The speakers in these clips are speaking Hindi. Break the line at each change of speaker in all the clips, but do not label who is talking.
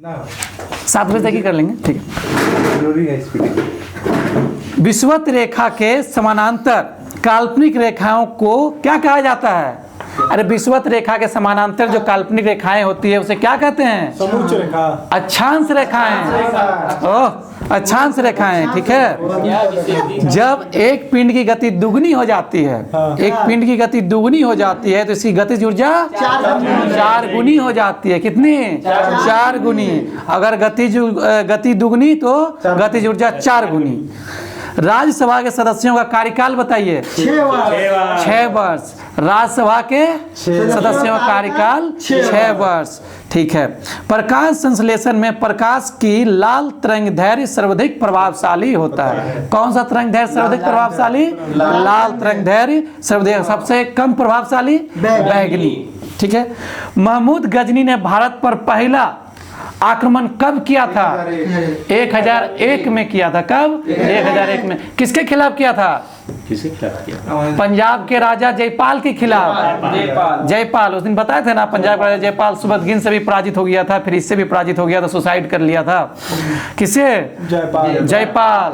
7 बजे तक ही कर लेंगे, ठीक है।
जरूरी है स्पीड।
विषुवत रेखा के समानांतर काल्पनिक रेखाओं को क्या कहा जाता है? अरे विषुवत रेखा के समानांतर जो काल्पनिक रेखाएं होती है उसे क्या कहते हैं?
समोच्च रेखा।
अक्षांश रेखाएं। ओह, अक्षांश रेखाएं, ठीक है। जब एक पिंड की गति दुगनी हो जाती है, एक पिंड की गति दुगनी हो जाती है तो इसकी गतिज ऊर्जा 4 गुनी हो जाती है। कितनी? 4 गुनी। अगर गति दुगनी तो गतिज ऊर्जा 4 गुनी। राज्यसभा के सदस्यों का कार्यकाल बताइए। 6 वर्ष। राज्यसभा के सदस्यों का कार्यकाल 6 वर्ष, ठीक है। प्रकाश संश्लेषण में प्रकाश की लाल तरंगदैर्घ्य सर्वाधिक प्रभावशाली होता है। कौन सा तरंगदैर्घ्य सर्वाधिक प्रभावशाली? लाल तरंगदैर्घ्य सर्वाधिक। सबसे कम प्रभावशाली बैगनी, ठीक है। महमूद गजनी ने भारत पर पहला आक्रमण कब किया था? 1001 में किया था। कब? 1001 में। किसके खिलाफ किया था?
किसके खिलाफ किया?
पंजाब के राजा जयपाल के खिलाफ। जयपाल उस दिन बताए थे ना, पंजाब का राजा जयपाल सुबदगिन से भी पराजित हो गया था, फिर इससे भी पराजित हो गया था, सुसाइड कर लिया था। किसे? जयपाल।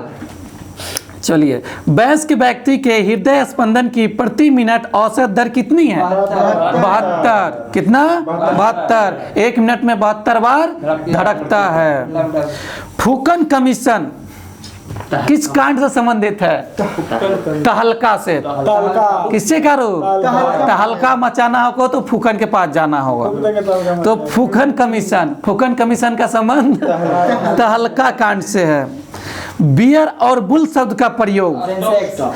चलिए, वयस्क व्यक्ति के हृदय स्पंदन की प्रति मिनट औसत दर कितनी है? 72। कितना? 72। 1 मिनट में 72 बार धड़कता है। फूकन कमीशन किस कांड से संबंधित है? तहलका से। किससे करो? तहलका मचाना होगा तो फूकन के पास जाना होगा। तो फूकन कमीशन का संबंध तहलका कांड से है। बियर और बुल शब्द का प्रयोग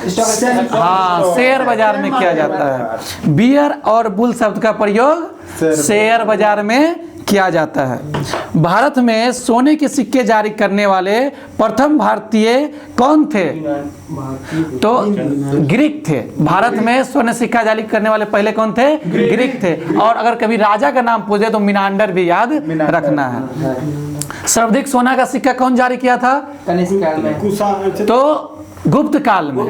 शेयर बाजार में किया जाता है। बियर और बुल शब्द का प्रयोग शेयर बाजार में किया जाता है। भारत में सोने के सिक्के जारी करने वाले प्रथम भारतीय कौन थे? तो ग्रीक थे। भारत में सोने सिक्का जारी करने वाले पहले कौन थे? ग्रीक थे। और अगर कभी राजा का नाम पूछे तो मिनांडर भी याद रखना है। सर्वाधिक सोना का सिक्का कौन जारी किया था?
कनिष्क काल में।
तो गुप्त काल में।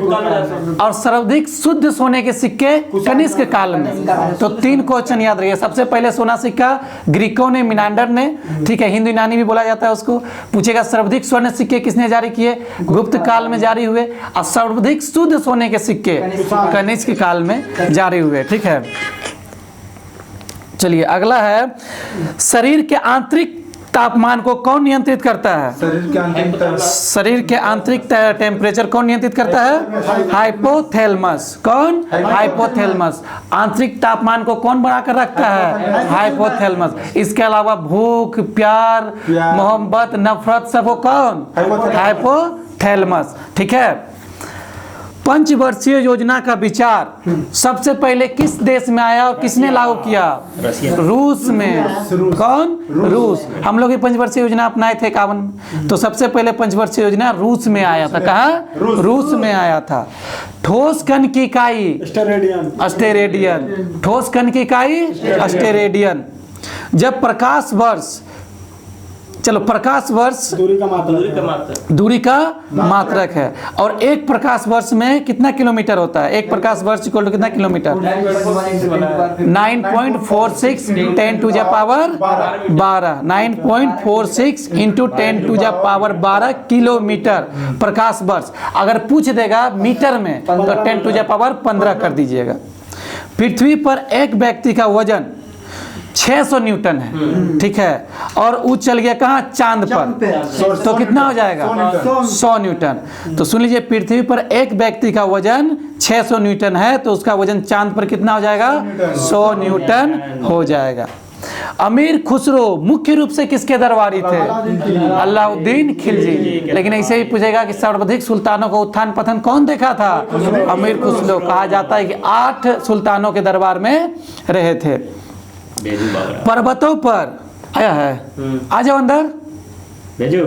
और सर्वाधिक शुद्ध सोने के सिक्के कनिष्क काल में। तो 3 क्वेश्चन याद रखिए। सबसे पहले सोना सिक्का ग्रीकों ने, मिनांडर ने, ठीक है, हिंदू यूनानी भी बोला जाता है उसको। पूछेगा सर्वाधिक स्वर्ण सिक्के किसने जारी किए? गुप्त काल में जारी हुए। और सर्वाधिक शुद्ध सोने के सिक्के कनिष्क काल में जारी हुए, ठीक है। चलिए, अगला है शरीर के आंतरिक तापमान को कौन नियंत्रित करता है? शरीर के आंतरिक टेम्परेचर कौन नियंत्रित करता है? हाइपोथैलेमस। कौन? हाइपोथैलेमस। आंतरिक तापमान को कौन बनाकर रखता है? हाइपोथैलेमस। इसके अलावा भूख, प्यार, मोहब्बत, नफरत, सब वो कौन? हाइपोथैलेमस, ठीक है। पंचवर्षीय योजना का विचार सबसे पहले किस देश में आया और किसने लागू किया? रूस में। कौन? रूस। हम लोग ये पंचवर्षीय योजना अपनाए थे 51। तो सबसे पहले पंचवर्षीय योजना रूस में आया था। कहाँ? रूस में आया था। ठोस कण की इकाई अस्टेरेडियन। ठोस कण की इकाई अस्टेरेडियन। जब प्रकाश वर्ष, चलो प्रकाश वर्ष दूरी का मात्रक है। और एक प्रकाश वर्ष में कितना किलोमीटर होता है? एक प्रकाश वर्ष इक्वल टू कितना kilometre? 9.46 10 to the power 12। 9.46 into 10 to the power 12 kilometre प्रकाश वर्ष। अगर पूछ देगा मीटर में तो 10 टू द पावर 15 कर दीजिएगा। पृथ्वी पर एक व्यक्ति का वजन 600 न्यूटन है, ठीक है। और वो चल गया कहाँ? चांद पर। तो कितना हो जाएगा? 100 न्यूटन। तो सुन लीजिए, पृथ्वी पर एक व्यक्ति का वजन 600 न्यूटन है तो उसका वजन चांद पर कितना हो जाएगा? 100 न्यूटन हो जाएगा। अमीर खुसरो मुख्य रूप से किसके दरबारी थे? अलाउद्दीन खिलजी। लेकिन ऐसे ही पूछेगा कि सर्वाधिक सुल्तानों का उत्थान पतन कौन देखा था? अमीर खुसरो। कहा जाता है कि 8 सुल्तानों के दरबार में रहे थे। पर्वतों पर आया है। आ जाओ अंदर। धीरू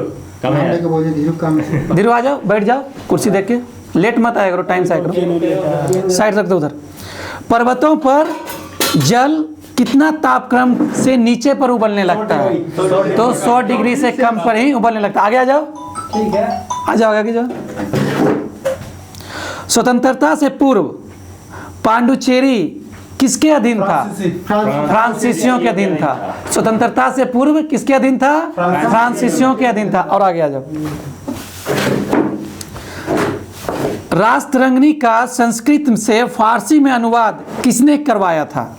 आ जाओ, बैठ जाओ कुर्सी देख के। लेट मत आया करो, टाइम से आया करो। साइड रख दो उधर। पर्वतों पर जल कितना तापक्रम से नीचे पर उबलने लगता है? तो 100 डिग्री से कम पर ही उबलने लगता है। आगे आ जाओ। ठीक है, आ जाओ आगे जाओ। स्वतंत्रता से पूर्व पांडुचेरी किसके अधीन था? फ्रांसीसियों के अधीन था। स्वतंत्रता से पूर्व किसके अधीन था? फ्रांसीसियों के अधीन था। और आगे आ जाओ। राष्ट्ररंगिणी का संस्कृत से फारसी में अनुवाद किसने करवाया था?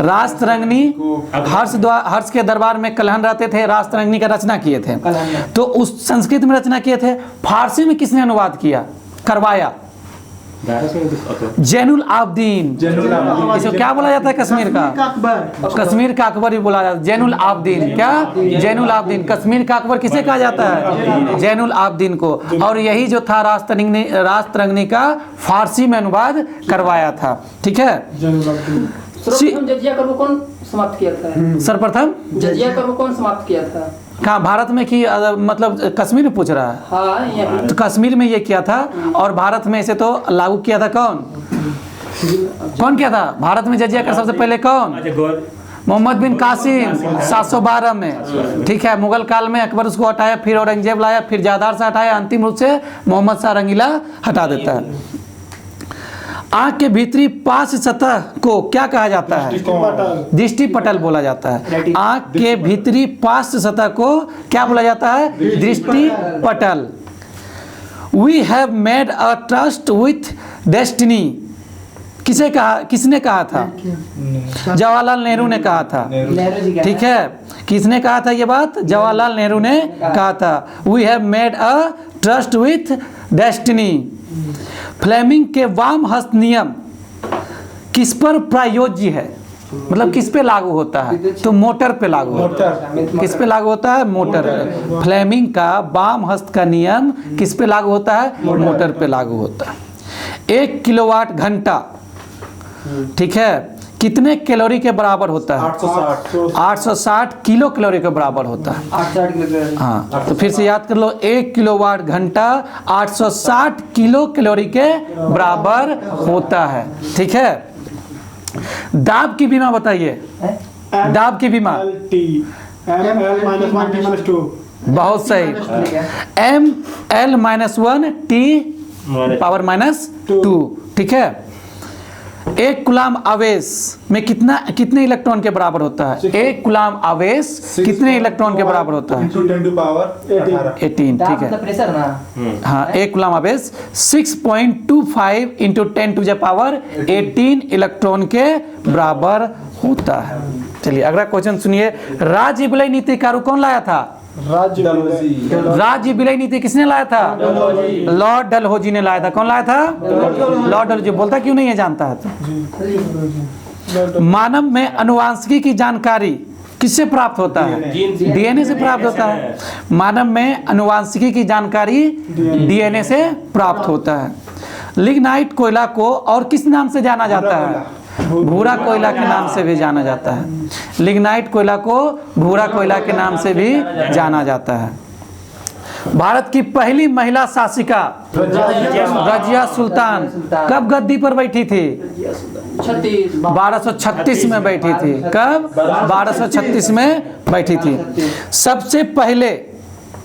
राष्ट्ररंगिणी हर्ष के दरबार में कलहन रहते थे, राष्ट्ररंगिणी का रचना किए थे। तो उस संस्कृत में रचना किए थे, फारसी में किसने अनुवाद किया, करवाया? जैनुल आबदीन। इसको क्या बोला जाता है कश्मीर का? कश्मीर का अकबर भी बोला जाता है। जैनुल आबदीन। क्या? जैनुल आबदीन। कश्मीर का अकबर किसे कहा जाता है? जैनुल आबदीन को। और यही जो था राष्ट्ररंगिणी का फारसी में अनुवाद करवाया था। ठीक है।
सर्वप्रथम जजिया कर वो कौन समाप्त किया था?
सर्वप्रथम
जजिया कर वो कौन समाप्त किया था?
कहाँ, भारत में कि मतलब कश्मीर में पूछ रहा है?
हाँ, यहाँ
तो कश्मीर में ये किया था। और भारत में इसे तो लागू किया था कौन? कौन किया था भारत में जजिया कर सबसे पहले? कौन? मोहम्मद बिन कासिम 712 में। ठीक है। मुगल काल में अकबर उसको हटाया, फिर औरंगजेब लाया, फिर जादार से हटाया, अंतिम रूप से मोहम्मद शाह रंगीला हटा देता है। आंख के भीतरी पास सतह को क्या कहा जाता है? दृष्टि पटल बोला जाता है। आंख के भीतरी पास सतह को क्या बोला जाता है? दृष्टि पटल। We have made a tryst with destiny किसे कहा, किसने कहा था? जवाहरलाल नेहरू ने कहा था। ठीक है। किसने कहा था ये बात? जवाहरलाल नेहरू ने कहा था। We have made a tryst with destiny. Fleming के वाम हस्त नियम किस पर प्रायोज्य है? मतलब किस पे लागू होता है? तो मोटर पे लागू होता है। किस पे लागू होता है? मोटर पे। फ्लेमिंग का वाम हस्त का नियम किस पे लागू होता है? मोटर पे लागू होता है। 1 किलोवाट घंटा, ठीक है, कितने कैलोरी के बराबर होता है? 860 किलो कैलोरी के बराबर होता है।
860 किलो।
हाँ, तो फिर से याद कर लो, 1 किलोवाट घंटा 860 किलो कैलोरी के बराबर होता है। ठीक है। दाब की बीमा बताइए। दाब की बीमा। बहुत सही। ml-1 T⁻²। ठीक है। 1 कूलाम आवेश में कितने इलेक्ट्रॉन के बराबर होता है? 1 कूलाम आवेश कितने इलेक्ट्रॉन के बराबर होता है? 18। ठीक है।
प्रेशर ना।
हाँ, 1 कूलाम आवेश 6.25 × 10⁻18 इलेक्ट्रॉन के बराबर होता है। चलिए अगला क्वेश्चन सुनिए। राज्य विलय नीति का कौन लाया था? राज्य विलय नीति किसने लाया था? लॉर्ड डलहौजी ने लाया था। कौन लाया था? लॉर्ड डलहौजी। बोलता क्यों नहीं है, जानता है तो। मानव में अनुवांशिकी की जानकारी किससे प्राप्त होता है? डीएनए से प्राप्त होता है। मानव में अनुवांशिकी की जानकारी डीएनए से प्राप्त होता है। लिग्नाइट कोयला को और किस नाम से जाना जाता है? भूरा कोयला के नाम से भी जाना जाता है। लिग्नाइट कोयला को भूरा कोयला के नाम से भी जाना जाता है। भारत की पहली महिला शासिका रजिया सुल्तान कब गद्दी पर बैठी थी? 1236 में बैठी थी। कब? 1236 में बैठी थी। सबसे पहले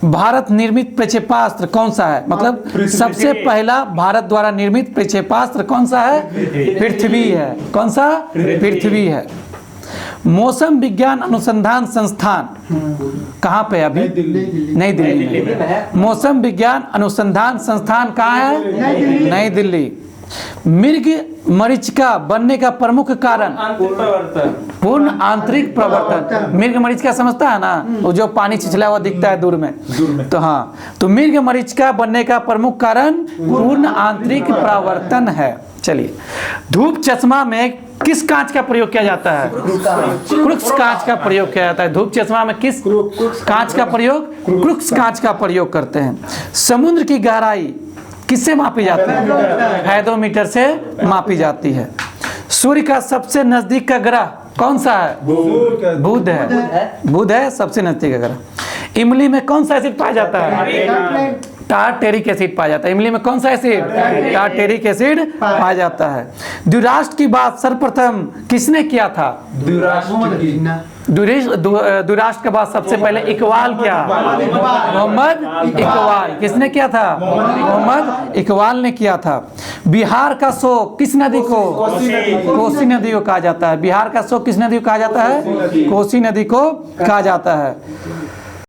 भारत निर्मित प्रक्षेपास्त्र कौन सा है? मतलब सबसे पहला भारत द्वारा निर्मित प्रक्षेपास्त्र कौन सा है? पृथ्वी है। कौन सा? पृथ्वी है। मौसम विज्ञान अनुसंधान संस्थान कहाँ पे? अभी नई दिल्ली में। मौसम विज्ञान अनुसंधान संस्थान कहाँ है? नई दिल्ली। मिर्ग मरीचिका बनने का प्रमुख कारण? पूर्ण आंतरिक प्रवर्तन। मिर्ग मरीचिका समझता है ना, वो जो पानी छिछला हुआ दिखता है दूर में। तो हाँ, तो मिर्ग मरीचिका बनने का प्रमुख कारण पूर्ण आंतरिक प्रवर्तन है। चलिए, धूप चश्मा में किस कांच का प्रयोग किया जाता है? क्रुक्स कांच का प्रयोग किया जाता है। धूप चश्मा में किस कांच का प्रयोग? क्रुक्स कांच का प्रयोग करते हैं। समुद्र की गहराई किससे मापी जाती है? हाइड्रोमीटर से मापी जाती है। सूर्य का सबसे नजदीक का ग्रह कौन सा है? बुध है। बुध है सबसे नजदीक का ग्रह। इमली में कौन सा एसिड पाया जाता है? टार्टेरिक एसिड पाया जाता है। इमली में कौन सा एसिड? टार्टेरिक एसिड पाया जाता है। द्विराष्ट्र की बात सर्वप्रथम किसने किया था? द्विराष्ट्र के बाद सबसे पहले इकबाल किया, मोहम्मद इकबाल। किसने किया था? मोहम्मद इकबाल ने किया था। बिहार का शोक किस नदी को? कोसी नदी को कहा जाता है। बिहार का शोक किस नदी को कहा जाता है? कोसी नदी को कहा जाता है।